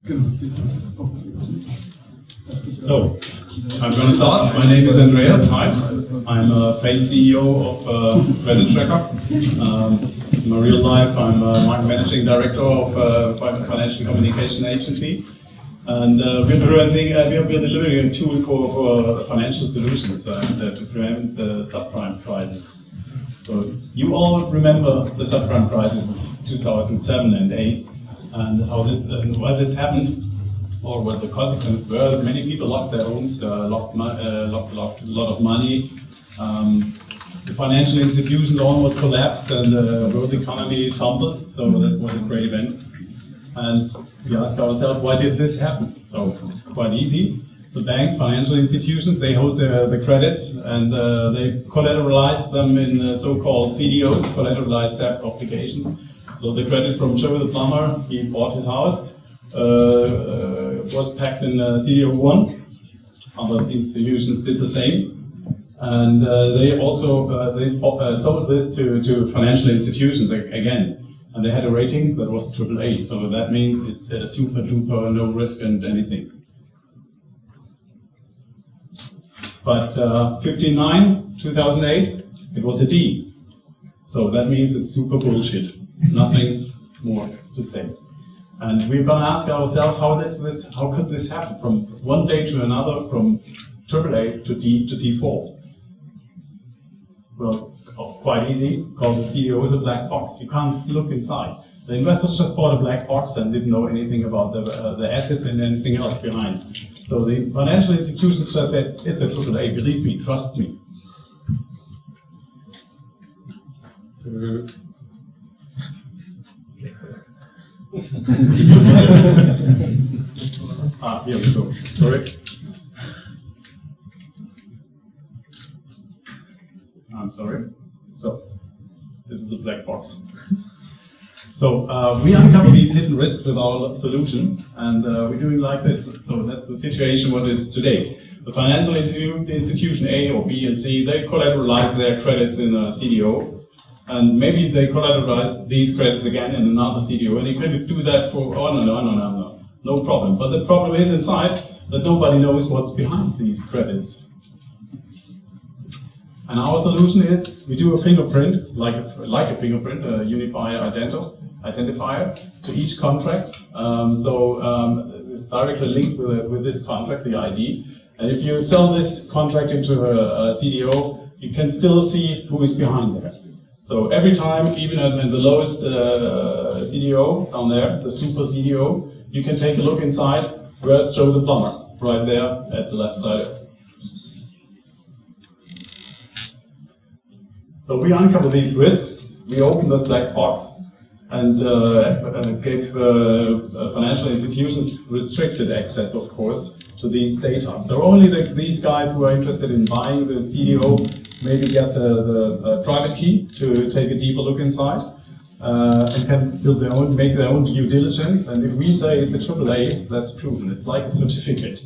So, I'm going to start. My name is Andreas. Hi. I'm a fake CEO of Creditrckr. In my real life, I'm a managing director of a financial communication agency. And we're delivering a tool for financial solutions to prevent the subprime crisis. So, you all remember the subprime crisis in 2007 and 2008, and how this why this happened, or what the consequences were. Many people lost their homes, lost a lot of money. The financial institutions almost collapsed, and the world economy tumbled. So that was a great event. And we ask ourselves, why did this happen? So it's quite easy. The banks, financial institutions, they hold the credits, and they collateralize them in so-called CDOs, collateralized debt obligations. So the credit from Joe the plumber, he bought his house, was packed in CDO1. Other institutions did the same. And they also sold this to financial institutions again. And they had a rating that was AAA. So that means it's a super duper, no risk and anything. But 2008, it was a D. So that means it's super bullshit. Nothing more to say. And we're going to ask ourselves, how could this happen from one day to another, from AAA to default? Well, quite easy, because the CDO is a black box. You can't look inside. The investors just bought a black box and didn't know anything about the assets and anything else behind. So these financial institutions just said, it's a AAA, believe me, trust me. Here we go. Sorry. I'm sorry. So, this is the black box. So, we uncover these hidden risks with our solution, and we're doing like this. So, that's the situation what is today. The financial institution A or B and C, they collateralize their credits in a CDO, and maybe they collateralize these credits again in another CDO, and you can do that for, no problem. But the problem is inside that nobody knows what's behind these credits. And our solution is, we do a fingerprint, like a fingerprint, a unifier identifier to each contract. It's directly linked with this contract, the ID. And if you sell this contract into a CDO, you can still see who is behind there. So every time, even at the lowest CDO down there, the super CDO, you can take a look inside. Where's Joe the plumber? Right there at the left side. So we uncover these risks. We open this black box and gave financial institutions restricted access, of course, to these data. So only these guys who are interested in buying the CDO maybe get the private key to take a deeper look inside and can make their own due diligence. And if we say it's a AAA, that's proven. It's like a certificate.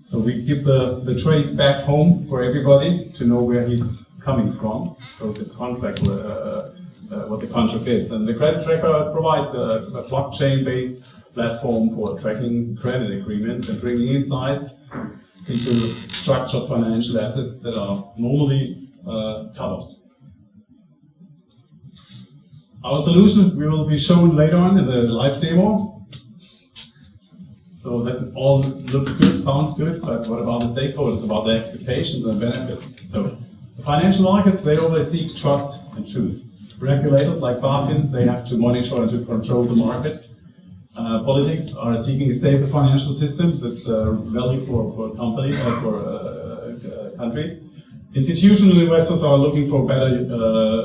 So we give the trace back home for everybody to know where he's coming from. So the contract, what the contract is. And the Creditrckr provides a blockchain-based platform for tracking credit agreements and bringing insights into structured financial assets that are normally covered. Our solution will be shown later on in the live demo. So that all looks good, sounds good, but what about the stakeholders, about the expectations and benefits? So the financial markets, they always seek trust and truth. Regulators like BaFin, they have to monitor and to control the market. Politics are seeking a stable financial system that's value for company or for countries. Institutional investors are looking for better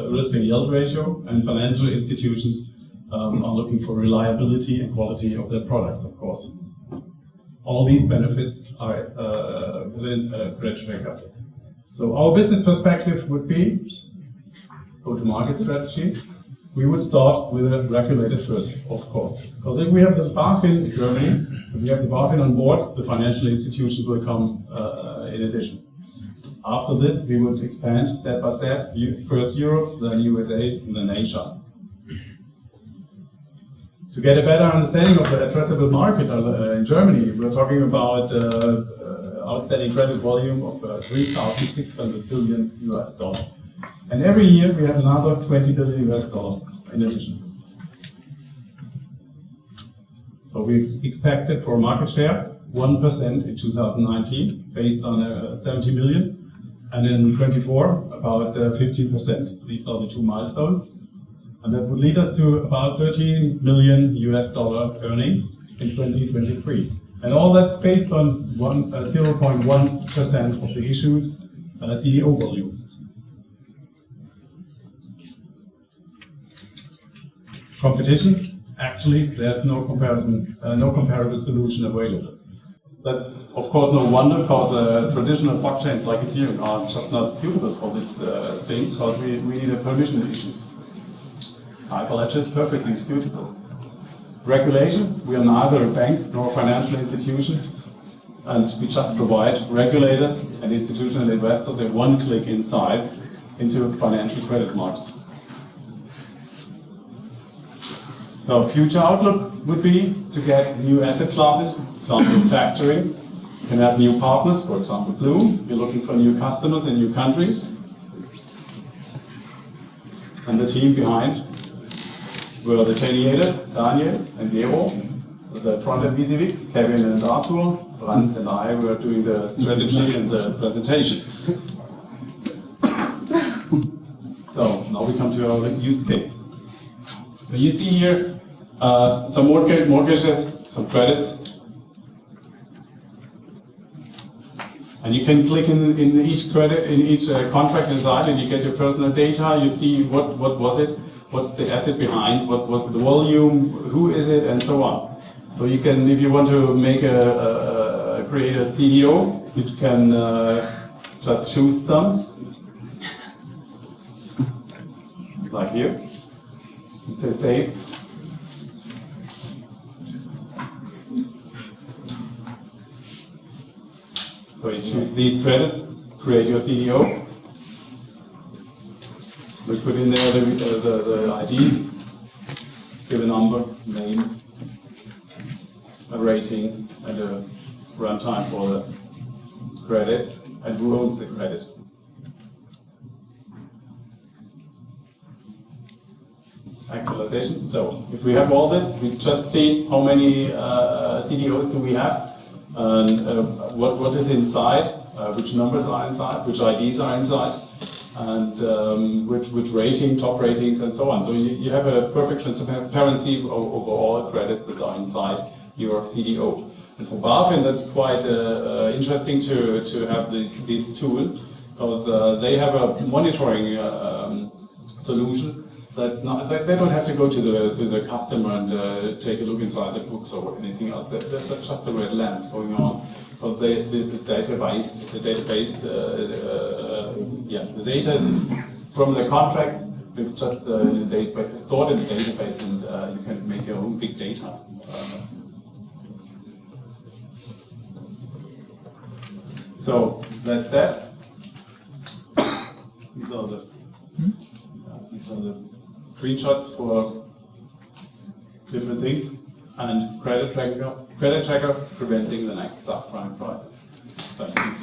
risk and yield ratio, and financial institutions are looking for reliability and quality of their products, of course. All these benefits are within Creditrckr. So our business perspective would be go-to-market strategy. We would start with the regulators first, of course. Because if we have the BaFin in Germany, if we have the BaFin on board, the financial institutions will come in addition. After this, we would expand step by step, first Europe, then USA, and then Asia. To get a better understanding of the addressable market in Germany, we're talking about outstanding credit volume of 3,600 billion US dollar. And every year we have another 20 billion US dollar in addition. So we expected for market share 1% in 2019, based on 70 million, and in 24 about 15%. These are the two milestones. And that would lead us to about 13 million US dollar earnings in 2023. And all that's based on 0.1% of the issued CDO volume. Competition? Actually, there's no comparison, no comparable solution available. That's of course no wonder, because traditional blockchains like Ethereum are just not suitable for this thing, because we need a permission issues. Hyperledger is perfectly suitable. Regulation, we are neither a bank nor a financial institution, and we just provide regulators and institutional investors a one-click insights into financial credit markets. So future outlook would be to get new asset classes, for example factoring. You can have new partners, for example Bloom. You're looking for new customers in new countries. And the team behind were the geniators, Daniel and Gero, the front-end VCVs, Kevin and Arthur, Franz and I were doing the strategy and the presentation. So now we come to our use case. So you see here some mortgages, some credits, and you can click in each credit, in each contract inside, and you get your personal data. You see what was it, what's the asset behind, what was the volume, who is it, and so on. So you can, if you want to make create a CDO, you can just choose some, like here. You say save. So you choose these credits, create your CDO. We put in there the IDs, give a number, name, a rating, and a runtime for the credit, and who owns the credit. Actualization. So if we have all this, we just see how many CDOs do we have, and what is inside, which numbers are inside, which IDs are inside, and which rating, top ratings, and so on. So you have a perfect transparency over all credits that are inside your CDO. And for BaFin, that's quite interesting to have this tool, because they have a monitoring solution. That's not. They don't have to go to the customer and take a look inside the books or anything else. There's just a red lens going on, because this is data-based. The data is from the contracts. It's just stored in the database, and you can make your own big data. So that said, these are the screenshots for different things, and Creditrckr is preventing the next subprime crisis. Thank you.